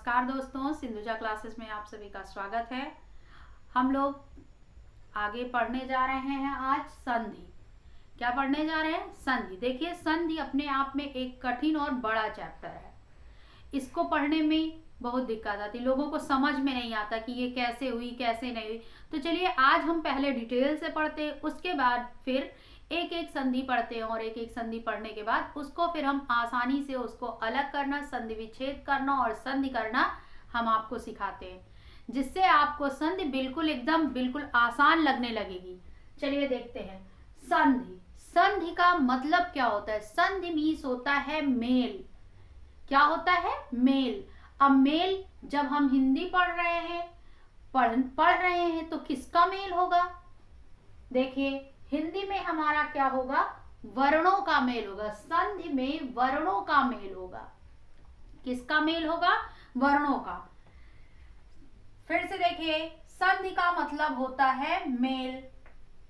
नमस्कार दोस्तों, सिंधुजा क्लासेस में आप सभी का स्वागत है। हम लोग आगे पढ़ने जा रहे हैं आज संधि। क्या पढ़ने जा रहे हैं? संधि। देखिए, संधि अपने आप में एक कठिन और बड़ा चैप्टर है। इसको पढ़ने में बहुत दिक्कत आती, लोगों को समझ में नहीं आता कि ये कैसे हुई कैसे नहीं हुई। तो चलिए आज हम पहले डिटेल से पढ़ते हैं, उसके बाद फिर एक एक संधि पढ़ते हैं और एक एक संधि पढ़ने के बाद उसको फिर हम आसानी से उसको अलग करना, संधि विच्छेद करना और संधि करना हम आपको सिखाते हैं, जिससे आपको संधि बिल्कुल आसान लगने लगेगी। चलिए देखते हैं संधि। संधि का मतलब क्या होता है? संधि मीन्स होता है मेल। क्या होता है? मेल। अब मेल जब हम हिंदी पढ़ रहे हैं तो किसका मेल होगा? देखिए, हिंदी में हमारा क्या होगा? वर्णों का मेल होगा। संधि में वर्णों का मेल होगा। किसका मेल होगा? वर्णों का। फिर से देखिए, संधि का मतलब होता है मेल।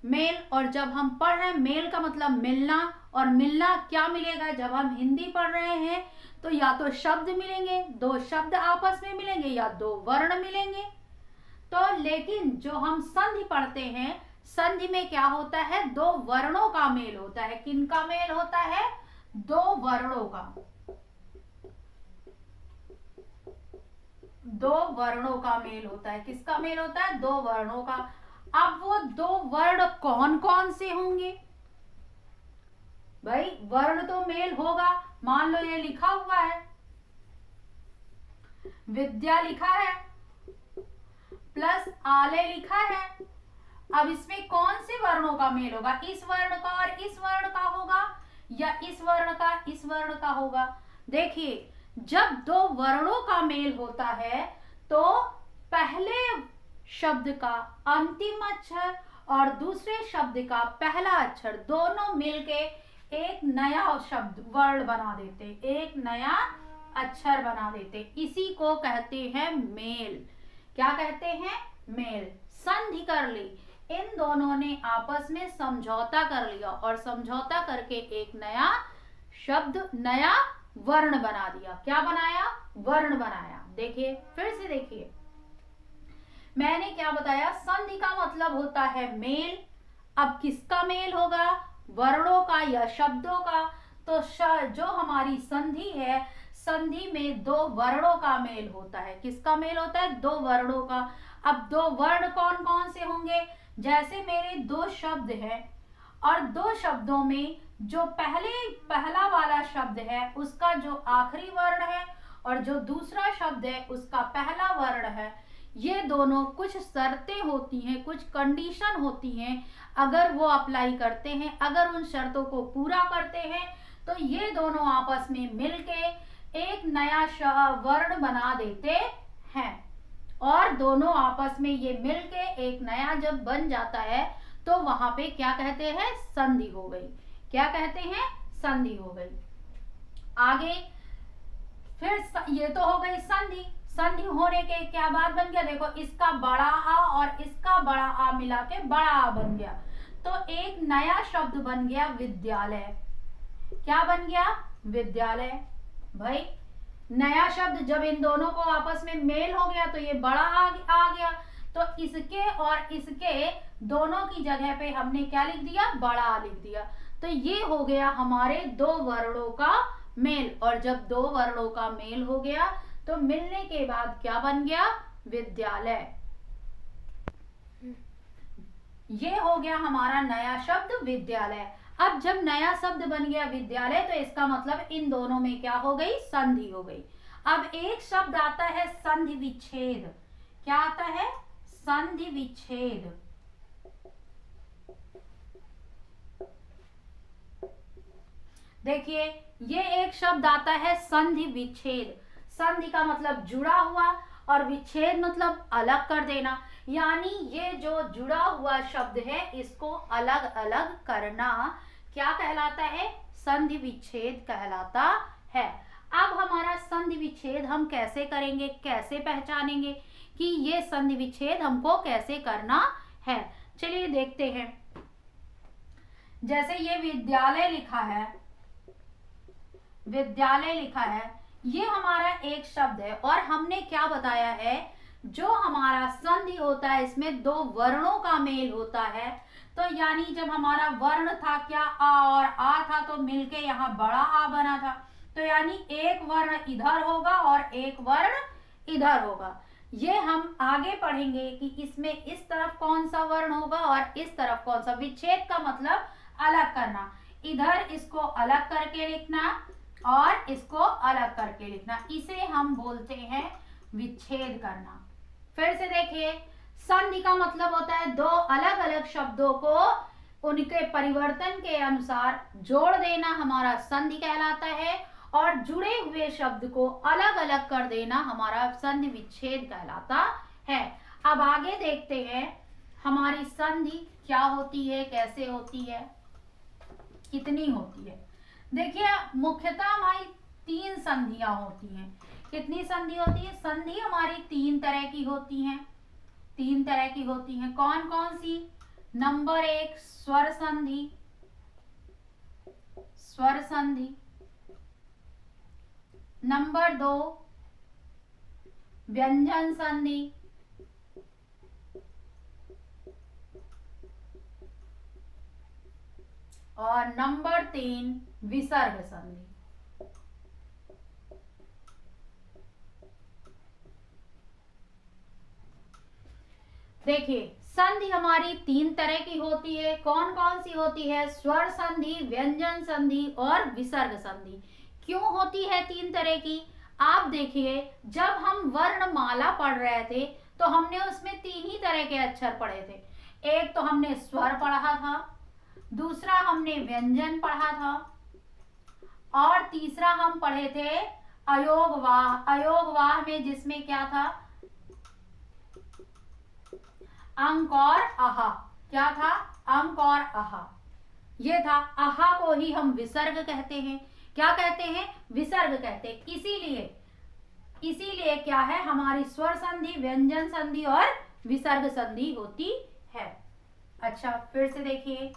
मेल, और जब हम पढ़ रहे हैं मेल का मतलब मिलना, और मिलना क्या मिलेगा? जब हम हिंदी पढ़ रहे हैं तो या तो शब्द मिलेंगे, दो शब्द आपस में मिलेंगे, या दो वर्ण मिलेंगे। तो लेकिन जो हम संधि पढ़ते हैं, संधि में क्या होता है? दो वर्णों का मेल होता है। किनका मेल होता है? दो वर्णों का। दो वर्णों का मेल होता है। किसका मेल होता है? दो वर्णों का। अब वो दो वर्ण कौन कौन से होंगे? भाई वर्ण तो मेल होगा। मान लो ये लिखा हुआ है, विद्या लिखा है प्लस आले लिखा है। अब इसमें कौन से वर्णों का मेल होगा? इस वर्ण का और इस वर्ण का होगा, या इस वर्ण का इस वर्ण का होगा? देखिए, जब दो वर्णों का मेल होता है तो पहले शब्द का अंतिम अक्षर और दूसरे शब्द का पहला अक्षर दोनों मिलके एक नया शब्द वर्ण बना देते, एक नया अक्षर बना देते। इसी को कहते हैं मेल। क्या कहते हैं? मेल। संधि कर ली, इन दोनों ने आपस में समझौता कर लिया और समझौता करके एक नया शब्द, नया वर्ण बना दिया। क्या बनाया? वर्ण बनाया। देखिए, फिर से देखिए, मैंने क्या बताया? संधि का मतलब होता है मेल। अब किसका मेल होगा? वर्णों का या शब्दों का। तो जो हमारी संधि है, संधि में दो वर्णों का मेल होता है। किसका मेल होता है? दो वर्णों का। अब दो वर्ण कौन कौन से होंगे? जैसे मेरे दो शब्द हैं और दो शब्दों में जो पहला वाला शब्द है उसका जो आखिरी वर्ण है और जो दूसरा शब्द है उसका पहला वर्ण है, ये दोनों कुछ शर्तें होती हैं, कुछ कंडीशन होती हैं। अगर वो अप्लाई करते हैं, अगर उन शर्तों को पूरा करते हैं तो ये दोनों आपस में मिलके एक नया वर्ण बना देते हैं। और दोनों आपस में ये मिलके एक नया जब बन जाता है तो वहां पे क्या कहते हैं? संधि हो गई। क्या कहते हैं? संधि हो गई। आगे फिर ये तो हो गई संधि। संधि होने के क्या बात बन गया? देखो, इसका बड़ा आ और इसका बड़ा आ मिला के बड़ा आ बन गया, तो एक नया शब्द बन गया विद्यालय। क्या बन गया? विद्यालय। भाई नया शब्द जब इन दोनों को आपस में मेल हो गया तो ये बड़ा आ गया, तो इसके और इसके दोनों की जगह पे हमने क्या लिख दिया? बड़ा आ लिख दिया। तो ये हो गया हमारे दो वर्णों का मेल। और जब दो वर्णों का मेल हो गया तो मिलने के बाद क्या बन गया? विद्यालय। ये हो गया हमारा नया शब्द विद्यालय। अब जब नया शब्द बन गया विद्यालय तो इसका मतलब इन दोनों में क्या हो गई? संधि हो गई। अब एक शब्द आता है संधि विच्छेद। क्या आता है? संधि विच्छेद। देखिए, ये एक शब्द आता है संधि विच्छेद। संधि का मतलब जुड़ा हुआ और विच्छेद मतलब अलग कर देना, यानी ये जो जुड़ा हुआ शब्द है इसको अलग अलग करना क्या कहलाता है? संधि विच्छेद कहलाता है। अब हमारा संधि विच्छेद हम कैसे करेंगे, कैसे पहचानेंगे कि ये संधि विच्छेद हमको कैसे करना है? चलिए देखते हैं। जैसे ये विद्यालय लिखा है, विद्यालय लिखा है, ये हमारा एक शब्द है और हमने क्या बताया है, जो हमारा संधि होता है इसमें दो वर्णों का मेल होता है। तो यानी जब हमारा वर्ण था क्या, आ और आ था, तो मिलके यहाँ बड़ा आ बना था। तो यानी एक वर्ण इधर होगा और एक वर्ण इधर होगा। ये हम आगे पढ़ेंगे कि इसमें इस तरफ कौन सा वर्ण होगा और इस तरफ कौन सा। विच्छेद का मतलब अलग करना, इधर इसको अलग करके लिखना और इसको अलग करके लिखना, इसे हम बोलते हैं विच्छेद करना। फिर से देखिए, संधि का मतलब होता है दो अलग अलग शब्दों को उनके परिवर्तन के अनुसार जोड़ देना, हमारा संधि कहलाता है। और जुड़े हुए शब्द को अलग अलग कर देना हमारा संधि विच्छेद कहलाता है। अब आगे देखते हैं हमारी संधि क्या होती है, कैसे होती है, कितनी होती है। देखिए मुख्यतः हमारी तीन संधियां होती हैं। कितनी संधि होती है? संधि हमारी तीन तरह की होती हैं। तीन तरह की होती हैं, कौन कौन सी? नंबर एक स्वर संधि, स्वर संधि। नंबर दो व्यंजन संधि। और नंबर तीन विसर्ग संधि। देखिए संधि हमारी तीन तरह की होती है, कौन कौन सी होती है? स्वर संधि, व्यंजन संधि और विसर्ग संधि। क्यों होती है तीन तरह की? आप देखिए, जब हम वर्णमाला पढ़ रहे थे तो हमने उसमें तीन ही तरह के अक्षर पढ़े थे। एक तो हमने स्वर पढ़ा था, दूसरा हमने व्यंजन पढ़ा था और तीसरा हम पढ़े थे अयोगवाह। अयोगवाह में जिसमें क्या था? अंक और आहा। क्या था? अंक और आहा। ये था। आहा को ही हम विसर्ग कहते हैं। क्या कहते हैं? विसर्ग कहते हैं। इसीलिए क्या है, हमारी स्वर संधि, व्यंजन संधि और विसर्ग संधि होती है। अच्छा फिर से देखिए,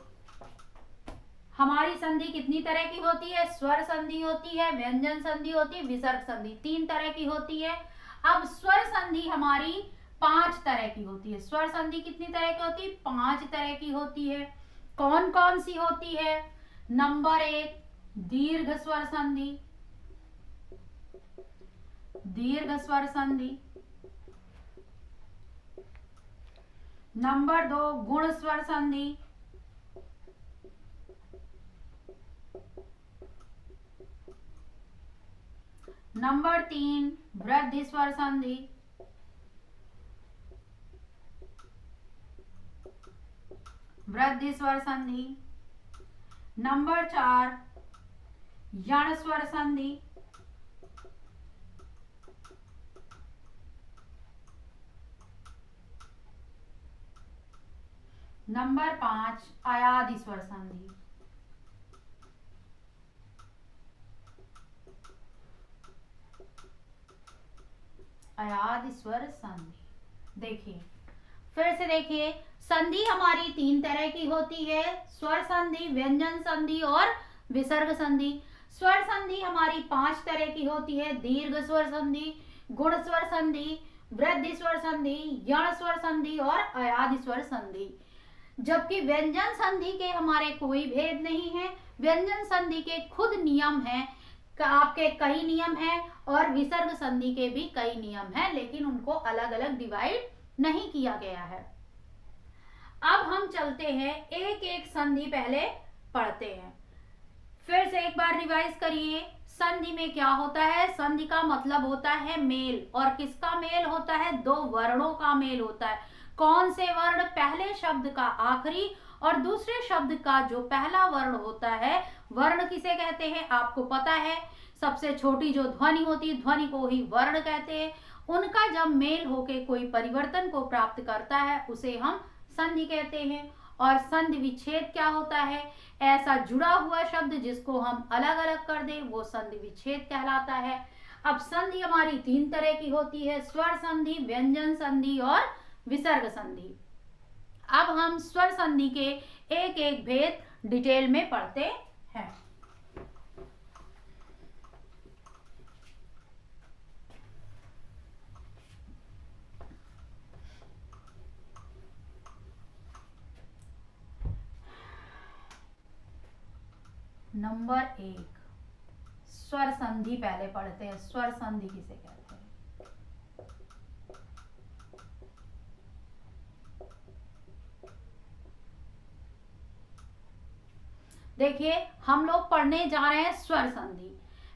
हमारी संधि कितनी तरह की होती है? स्वर संधि होती है, व्यंजन संधि होती है, विसर्ग संधि, तीन तरह की होती है। अब स्वर संधि हमारी पांच तरह की होती है। स्वर संधि कितनी तरह की होती है? पांच तरह की होती है। कौन कौन सी होती है? नंबर एक दीर्घ स्वर संधि, दीर्घ स्वर संधि। नंबर दो गुण स्वर संधि। नंबर तीन वृद्धि स्वर संधि। वृद्धि स्वर संधि। नंबर चार यण स्वर संधि। नंबर पांच अयादि स्वर संधि। अयादि स्वर संधि। देखिए फिर से देखिए, संधि हमारी तीन तरह की होती है, स्वर संधि, व्यंजन संधि और विसर्ग संधि। स्वर संधि हमारी पांच तरह की होती है, दीर्घ स्वर संधि, गुण स्वर संधि, वृद्धि स्वर संधि, यण स्वर संधि और अयादि स्वर संधि। जबकि व्यंजन संधि के हमारे कोई भेद नहीं है। व्यंजन संधि के खुद नियम हैं, आपके कई नियम हैं और विसर्ग संधि के भी कई नियम हैं, लेकिन उनको अलग अलग डिवाइड नहीं किया गया है। अब हम चलते हैं, एक एक संधि पहले पढ़ते हैं। फिर से एक बार रिवाइज करिए, संधि में क्या होता है? संधि का मतलब होता है मेल, और किसका मेल होता है? दो वर्णों का मेल होता है। कौन से वर्ण? पहले शब्द का आखिरी और दूसरे शब्द का जो पहला वर्ण होता है, वर्ण किसे कहते हैं? आपको पता है, सबसे छोटी जो ध्वनि होती है, ध्वनि को ही वर्ण कहते हैं। उनका जब मेल होके कोई परिवर्तन को प्राप्त करता है उसे हम संधि कहते हैं। और संधि विच्छेद क्या होता है? ऐसा जुड़ा हुआ शब्द जिसको हम अलग अलग कर दें वो संधि विच्छेद कहलाता है। अब संधि हमारी तीन तरह की होती है, स्वर संधि, व्यंजन संधि और विसर्ग संधि। अब हम स्वर संधि के एक एक भेद डिटेल में पढ़ते हैं। नंबर 1, स्वर संधि पहले पढ़ते हैं। स्वर संधि किसे कहते हैं? देखिए हम लोग पढ़ने जा रहे हैं स्वर संधि।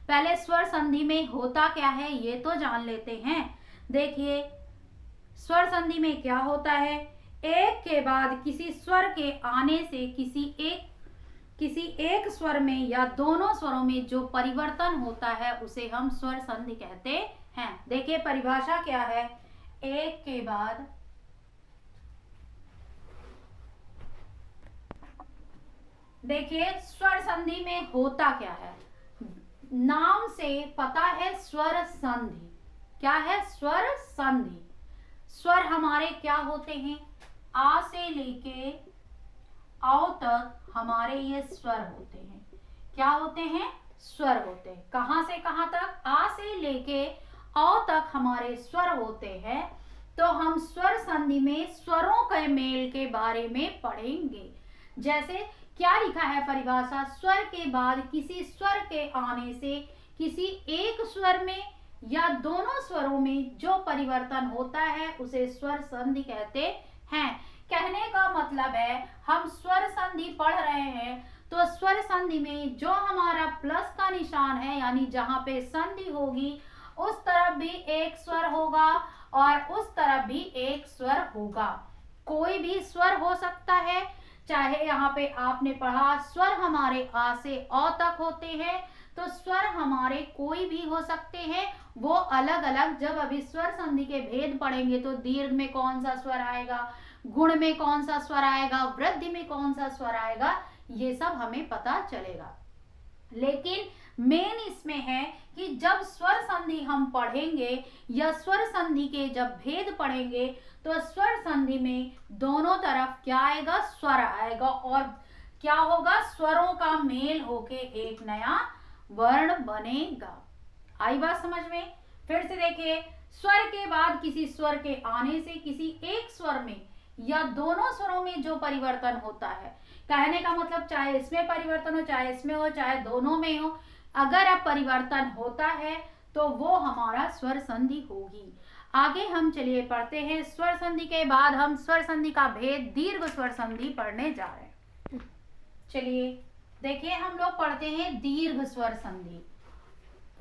पहले स्वर संधि में होता क्या है ये तो जान लेते हैं। देखिए स्वर संधि में क्या होता है, एक के बाद किसी स्वर के आने से किसी एक स्वर में या दोनों स्वरों में जो परिवर्तन होता है उसे हम स्वर संधि कहते हैं। देखिए परिभाषा क्या है, एक के बाद देखिए स्वर संधि में होता क्या है, नाम से पता है स्वर संधि। क्या है? स्वर संधि। स्वर हमारे क्या होते हैं, आ से लेके औ तक हमारे ये स्वर होते हैं। क्या होते हैं? स्वर होते हैं। कहां से कहां तक? आ से लेके औ तक हमारे स्वर होते हैं। तो हम स्वर संधि में स्वरों के मेल के बारे में पढ़ेंगे। जैसे क्या लिखा है परिभाषा, स्वर के बाद किसी स्वर के आने से किसी एक स्वर में या दोनों स्वरों में जो परिवर्तन होता है उसे स्वर संधि कहते हैं। कहने का मतलब है हम स्वर संधि पढ़ रहे हैं तो स्वर संधि में जो हमारा प्लस का निशान है यानी जहां पे संधि होगी उस तरफ भी एक स्वर होगा और उस तरफ भी एक स्वर होगा। कोई भी स्वर हो सकता है, चाहे यहाँ पे आपने पढ़ा स्वर हमारे आ से औ तक होते हैं, तो स्वर हमारे कोई भी हो सकते हैं, वो अलग अलग। जब अभी स्वर संधि के भेद पढ़ेंगे तो दीर्घ में कौन सा स्वर आएगा, गुण में कौन सा स्वर आएगा, वृद्धि में कौन सा स्वर आएगा, ये सब हमें पता चलेगा। लेकिन मेन इसमें है कि जब स्वर संधि हम पढ़ेंगे या स्वर संधि के जब भेद पढ़ेंगे तो स्वर संधि में दोनों तरफ क्या आएगा, स्वर आएगा और क्या होगा, स्वरों का मेल होके एक नया वर्ण बनेगा। आई बात समझ में? फिर से देखिए, स्वर के बाद किसी स्वर के आने से किसी एक स्वर में या दोनों स्वरों में जो परिवर्तन होता है, कहने का मतलब चाहे इसमें परिवर्तन हो, चाहे इसमें हो, चाहे दोनों में हो, अगर अब परिवर्तन होता है तो वो हमारा स्वर संधि होगी। आगे हम चलिए पढ़ते हैं। स्वर संधि के बाद हम स्वर संधि का भेद दीर्घ स्वर संधि पढ़ने जा रहे हैं। चलिए देखिए हम लोग पढ़ते हैं दीर्घ स्वर संधि।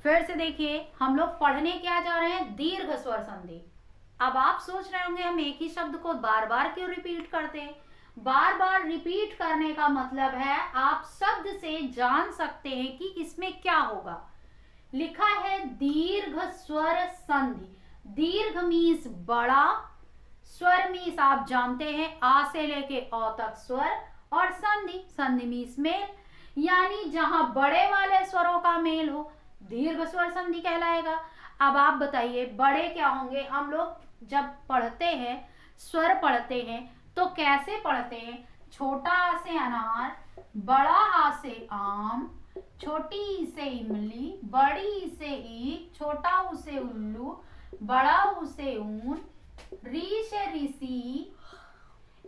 फिर से देखिए हम लोग पढ़ने क्या जा रहे हैं, दीर्घ स्वर संधि। अब आप सोच रहे होंगे हम एक ही शब्द को बार बार क्यों रिपीट करते हैं। बार बार रिपीट करने का मतलब है आप शब्द से जान सकते हैं कि इसमें क्या होगा। लिखा है दीर्घ स्वर संधि। दीर्घ मीन्स बड़ा, स्वर मीन्स आप जानते हैं आ से लेके औ तक स्वर, और संधि, संधि मीन्स मेल, यानी जहां बड़े वाले स्वरों का मेल हो दीर्घ स्वर संधि कहलाएगा। अब आप बताइए बड़े क्या होंगे। हम लोग जब पढ़ते हैं, स्वर पढ़ते हैं तो कैसे पढ़ते हैं, छोटा आ से अनार, बड़ा आ से आम, छोटी ई से इमली, बड़ी ई से ईख, छोटा ऊ से उल्लू, बड़ा ऊ से ऊन, री से ऋषि,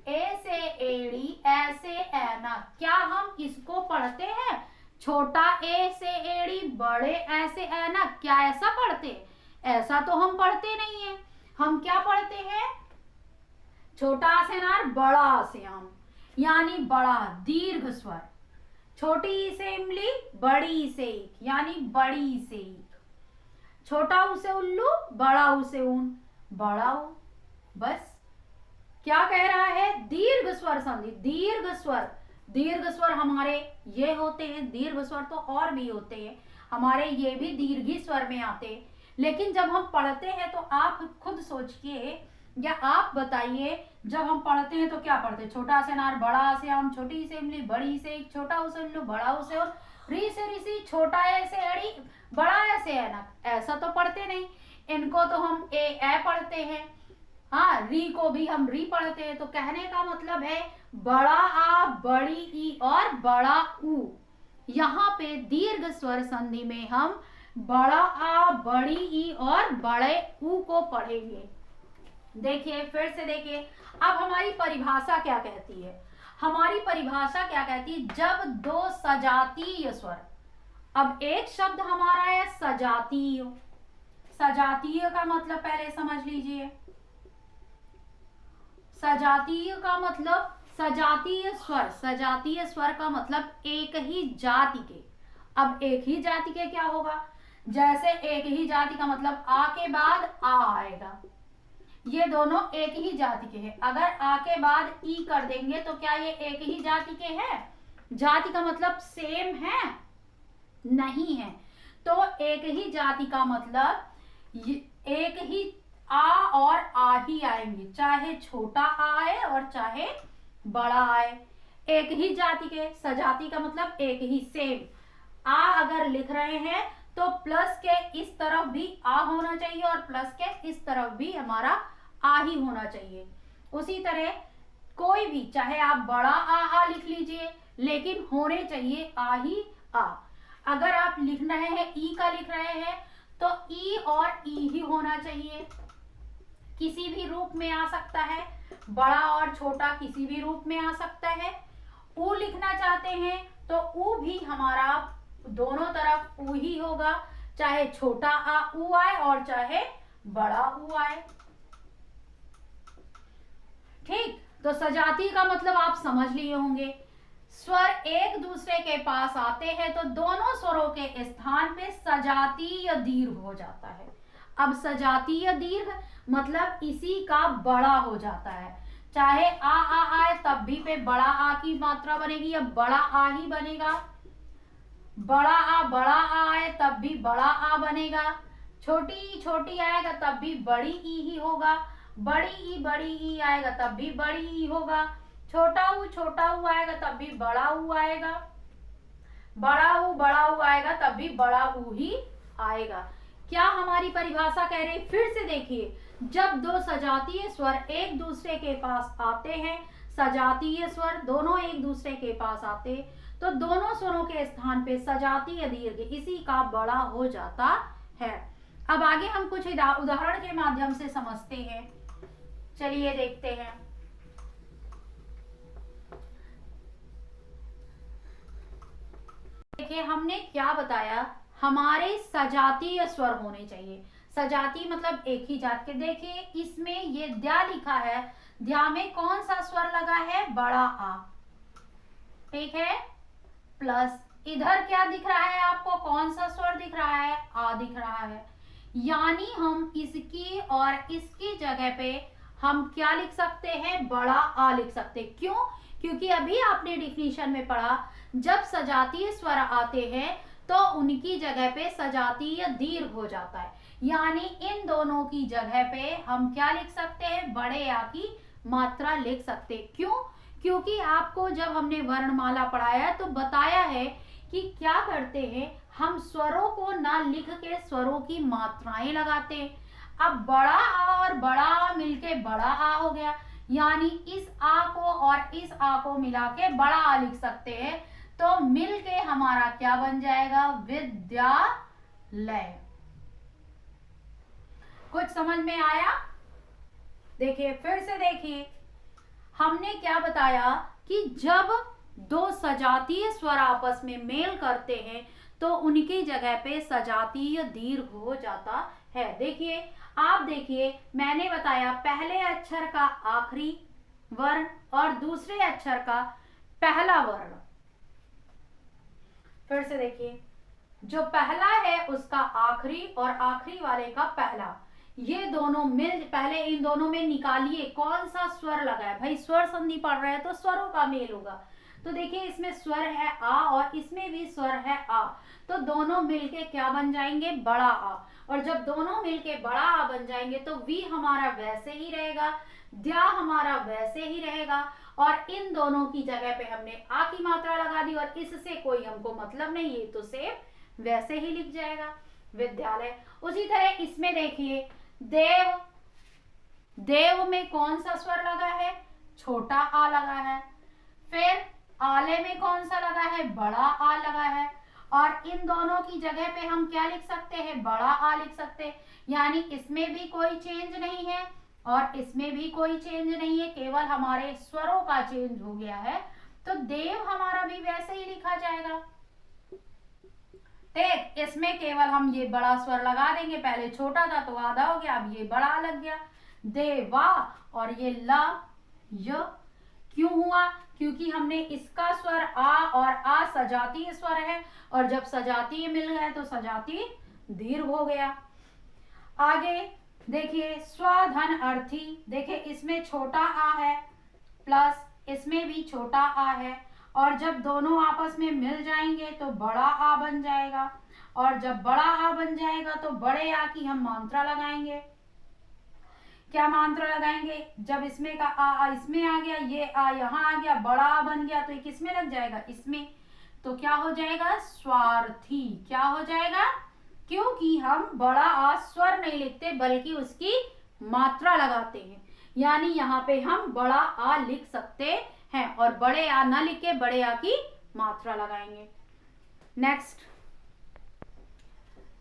ए से एड़ी, ऐसे ऐना। क्या हम इसको पढ़ते हैं, छोटा ए से एड़ी, बड़े ऐसे ऐना, क्या ऐसा पढ़ते? ऐसा तो हम पढ़ते नहीं है। हम क्या पढ़ते हैं, छोटा आ से अनार, बड़ा आ से आम, यानी बड़ा दीर्घ स्वर, छोटी ई से इमली, बड़ी ई से ईख, यानी बड़ी ई से ईख, छोटा ऊ से उल्लू, बड़ा ऊ से ऊन, बड़ा ऊ। बस क्या कह रहा है, दीर्घ स्वर संधि। दीर्घ स्वर, दीर्घ स्वर हमारे ये होते हैं, दीर्घ स्वर तो और भी होते हैं हमारे, ये भी दीर्घी स्वर में आते हैं। लेकिन जब हम पढ़ते हैं तो आप खुद सोचिए या आप बताइए, जब हम पढ़ते हैं तो क्या पढ़ते हैं, छोटा से अनार, बड़ा से आम, छोटी से इमली, बड़ी से ईख, छोटा ऊ से उल्लू, बड़ा ऊ से ऊन, री से ऋषि, छोटा ए से एड़ी, बड़ा ए से ऐनक। ऐसा तो पढ़ते नहीं। इनको तो हम ए पढ़ते हैं, हाँ, री को भी हम री पढ़ते हैं। तो कहने का मतलब है बड़ा आ, बड़ी ई और बड़ा ऊ। यहाँ पे दीर्घ स्वर संधि में हम बड़ा आ, बड़ी ई और बड़े ऊ को पढ़ेंगे। देखिए फिर से देखिए, अब हमारी परिभाषा क्या कहती है। हमारी परिभाषा क्या कहती है, जब दो सजातीय स्वर, अब एक शब्द हमारा है सजातीय, सजातीय का मतलब पहले समझ लीजिए, सजातीय का मतलब सजातीय स्वर, सजातीय स्वर का मतलब एक ही जाति के। अब एक ही जाति के क्या होगा, जैसे एक ही जाति का मतलब आ के बाद आ आएगा, ये दोनों एक ही जाति के हैं। अगर आ के बाद ई कर देंगे तो क्या ये एक ही जाति के हैं? जाति का मतलब सेम है, नहीं है। तो एक ही जाति का मतलब एक ही आ और आ ही आएंगे, चाहे छोटा आ आए और चाहे बड़ा आए। एक ही जाति के, सजाति का मतलब एक ही, सेम। आ अगर लिख रहे हैं तो प्लस के इस तरफ भी आ होना चाहिए और प्लस के इस तरफ भी हमारा आ ही होना चाहिए। उसी तरह कोई भी, चाहे आप बड़ा आ लिख लीजिए, लेकिन होने चाहिए आ ही आ। अगर आप लिख रहे हैं ई का लिख रहे हैं तो ई और ई ही होना चाहिए, किसी भी रूप में आ सकता है, बड़ा और छोटा किसी भी रूप में आ सकता है। ऊ लिखना चाहते हैं तो ऊ भी हमारा दोनों तरफ ऊ ही होगा, चाहे छोटा आ ऊ आए और चाहे बड़ा ऊ आए। ठीक, तो सजाती का मतलब आप समझ लिए होंगे। स्वर एक दूसरे के पास आते हैं तो दोनों स्वरों के स्थान पे सजातीय दीर्घ हो जाता है। अब सजातीय दीर्घ मतलब इसी का बड़ा हो जाता है, चाहे आ आए तब भी पे बड़ा आ की मात्रा बनेगी, अब बड़ा आ ही बनेगा। बड़ा आ आए तब भी बड़ा आ बनेगा, छोटी आएगा तब भी बड़ी ई ही होगा, बड़ी ई आएगा तब भी बड़ी ई होगा, छोटा ऊ आएगा तब भी बड़ा ऊ आएगा, बड़ा ऊ आएगा तब भी बड़ा ऊ ही आएगा। क्या हमारी परिभाषा कह रही, फिर से देखिए, जब दो सजातीय स्वर एक दूसरे के पास आते हैं, सजातीय स्वर दोनों एक दूसरे के पास आते तो दोनों स्वरों के स्थान पे सजातीय दीर्घ इसी का बड़ा हो जाता है। अब आगे हम कुछ उदाहरण के माध्यम से समझते हैं, चलिए देखते हैं। देखिए हमने क्या बताया, हमारे सजातीय स्वर होने चाहिए। सजाती मतलब एक ही जात के। देखिए इसमें ये द्या लिखा है, द्या में कौन सा स्वर लगा है, बड़ा आ, ठीक है, प्लस इधर क्या दिख रहा है आपको, कौन सा स्वर दिख रहा है, आ दिख रहा है। यानी हम इसकी और इसकी जगह पे हम क्या लिख सकते हैं, बड़ा आ लिख सकते। क्यों? क्योंकि अभी आपने डिफिनीशन में पढ़ा, जब सजातीय स्वर आते हैं तो उनकी जगह पे सजातीय दीर्घ हो जाता है, यानी इन दोनों की जगह पे हम क्या लिख सकते हैं, बड़े आ की मात्रा लिख सकते। क्यों? क्योंकि आपको जब हमने वर्णमाला पढ़ाया तो बताया है कि क्या करते हैं, हम स्वरों को ना लिख के स्वरों की मात्राएं लगाते हैं। अब बड़ा आ और बड़ा आ मिलके बड़ा आ हो गया, यानी इस आ को और इस आ को मिला के बड़ा आ लिख सकते हैं, तो मिलके हमारा क्या बन जाएगा, विद्यालय। कुछ समझ में आया? देखिए फिर से देखिए, हमने क्या बताया कि जब दो सजातीय स्वर आपस में मेल करते हैं तो उनकी जगह पे सजातीय दीर्घ हो जाता है। देखिए आप देखिए, मैंने बताया पहले अक्षर का आखिरी वर्ण और दूसरे अक्षर का पहला वर्ण। फिर से देखिए, जो पहला है उसका आखिरी और आखिरी वाले का पहला, ये दोनों मिल, पहले इन दोनों में निकालिए कौन सा स्वर लगा है। भाई स्वर संधि पढ़ रहे हैं तो स्वरों का मेल होगा, तो देखिए इसमें स्वर है आ और इसमें भी स्वर है आ, तो दोनों मिलके क्या बन जाएंगे, बड़ा आ। और जब दोनों मिलके बड़ा आ बन जाएंगे तो वी हमारा वैसे ही रहेगा, द्या हमारा वैसे ही रहेगा, और इन दोनों की जगह पे हमने आ की मात्रा लगा दी और इससे कोई हमको मतलब नहीं, ये तो सेम वैसे ही लिख जाएगा, विद्यालय। उसी तरह इसमें देखिए, देव, देव में कौन सा स्वर लगा है, छोटा आ लगा है। फिर आले में कौन सा लगा है, बड़ा आ लगा है, और इन दोनों की जगह पे हम क्या लिख सकते हैं, बड़ा आ लिख सकते हैं, यानी इसमें भी कोई चेंज नहीं है, और इसमें भी कोई चेंज नहीं है, केवल हमारे स्वरों का चेंज हो गया है। तो देव हमारा भी वैसे ही लिखा जाएगा। ठीक, इसमें केवल हम ये बड़ा स्वर लगा देंगे, पहले छोटा था तो आधा हो गया, अब ये बड़ा लग गया देवा। और ये ला य क्यों हुआ? क्योंकि हमने इसका स्वर आ और आ सजातीय स्वर है, और जब सजातीय मिल गए तो सजातीय दीर्घ हो गया। आगे देखिए स्वाधन अर्थी, देखिए इसमें छोटा आ है प्लस इसमें भी छोटा आ है, और जब दोनों आपस में मिल जाएंगे तो बड़ा आ बन जाएगा, और जब बड़ा आ बन जाएगा तो बड़े आ की हम मात्रा लगाएंगे। क्या मात्रा लगाएंगे? जब इसमें का आ इसमें आ गया, ये आ यहाँ आ गया, बड़ा आ बन गया, तो ये किसमें लग जाएगा? इसमें। तो क्या हो जाएगा? स्वार्थी। क्या हो जाएगा? क्योंकि हम बड़ा आ स्वर नहीं लिखते बल्कि उसकी मात्रा लगाते हैं, यानी यहाँ पे हम बड़ा आ लिख सकते हैं और बड़े आ ना लिख के बड़े आ की मात्रा लगाएंगे। नेक्स्ट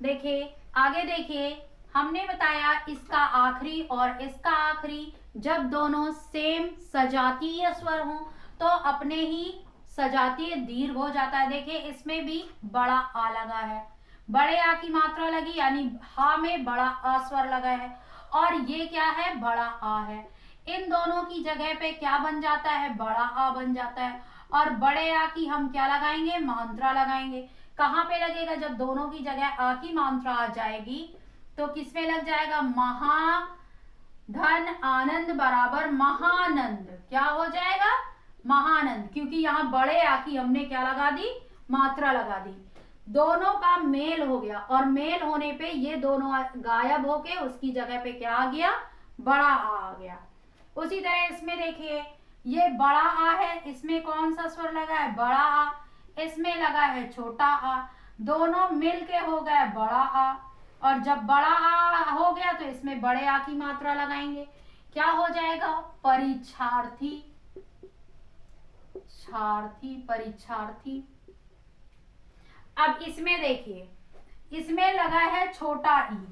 देखिए, आगे देखिए, हमने बताया इसका आखिरी और इसका आखिरी जब दोनों सेम सजातीय स्वर हों तो अपने ही सजातीय दीर्घ हो जाता है। देखिए इसमें भी बड़ा आ लगा है, बड़े आ की मात्रा लगी, यानी हा में बड़ा आ स्वर लगा है, और ये क्या है? बड़ा आ है। इन दोनों की जगह पे क्या बन जाता है? बड़ा आ बन जाता है, और बड़े आ की हम क्या लगाएंगे? मात्रा लगाएंगे। कहाँ पे लगेगा? जब दोनों की जगह आ की मात्रा आ जाएगी तो किसमें लग जाएगा? महा धन आनंद बराबर महानंद। क्या हो जाएगा? महानंद, क्योंकि यहाँ बड़े आ की हमने क्या लगा दी? मात्रा लगा दी। दोनों का मेल हो गया, और मेल होने पे ये दोनों गायब होके उसकी जगह पे क्या आ गया? बड़ा आ गया। उसी तरह इसमें देखिए, ये बड़ा आ है, इसमें कौन सा स्वर लगा है? बड़ा आ, इसमें लगा है छोटा आ, दोनों मिल के हो गए बड़ा आ, और जब बड़ा आ हो गया तो इसमें बड़े आ की मात्रा लगाएंगे। क्या हो जाएगा? परीक्षार्थी। परीक्षार्थी, परीक्षार्थी। अब इसमें देखिए, इसमें लगा है छोटा ई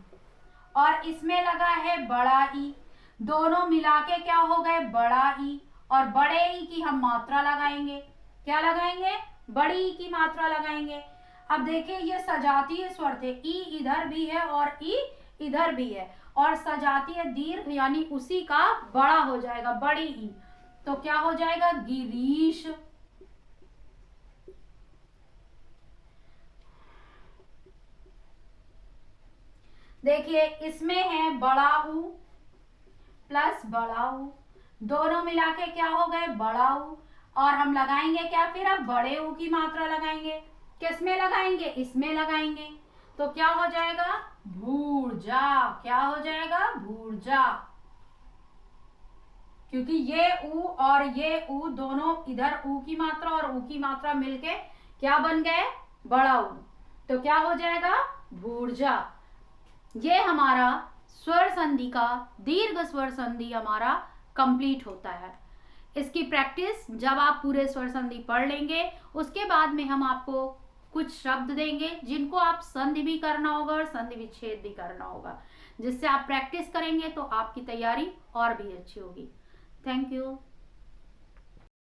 और इसमें लगा है बड़ा ई, दोनों मिला के क्या हो गए? बड़ा ई, और बड़े ई की हम मात्रा लगाएंगे। क्या लगाएंगे? बड़ी ई की मात्रा लगाएंगे। अब देखिए ये सजातीय स्वर थे, ई इधर भी है और ई इधर भी है, और सजातीय दीर्घ यानी उसी का बड़ा हो जाएगा, बड़ी ई। तो क्या हो जाएगा? गिरीश। देखिए इसमें है बड़ा ऊ प्लस बड़ा ऊ, दोनों मिला के क्या हो गए? बड़ा ऊ, और हम लगाएंगे क्या फिर? अब बड़े ऊ की मात्रा लगाएंगे। किसमें लगाएंगे? इसमें लगाएंगे। तो क्या हो जाएगा? भूर्जा। क्या हो जाएगा? भूर्जा, क्योंकि ये ऊ और ये ऊ दोनों इधर ऊ की मात्रा और ऊ की मात्रा मिलके क्या बन गए? बड़ा ऊ। तो क्या हो जाएगा? भूर्जा। ये हमारा स्वर संधि का दीर्घ स्वर संधि हमारा कंप्लीट होता है। इसकी प्रैक्टिस जब आप पूरे स्वर संधि पढ़ लेंगे उसके बाद में हम आपको कुछ शब्द देंगे जिनको आप संधि भी करना होगा और संधि विच्छेद भी करना होगा, जिससे आप प्रैक्टिस करेंगे तो आपकी तैयारी और भी अच्छी होगी। Thank you.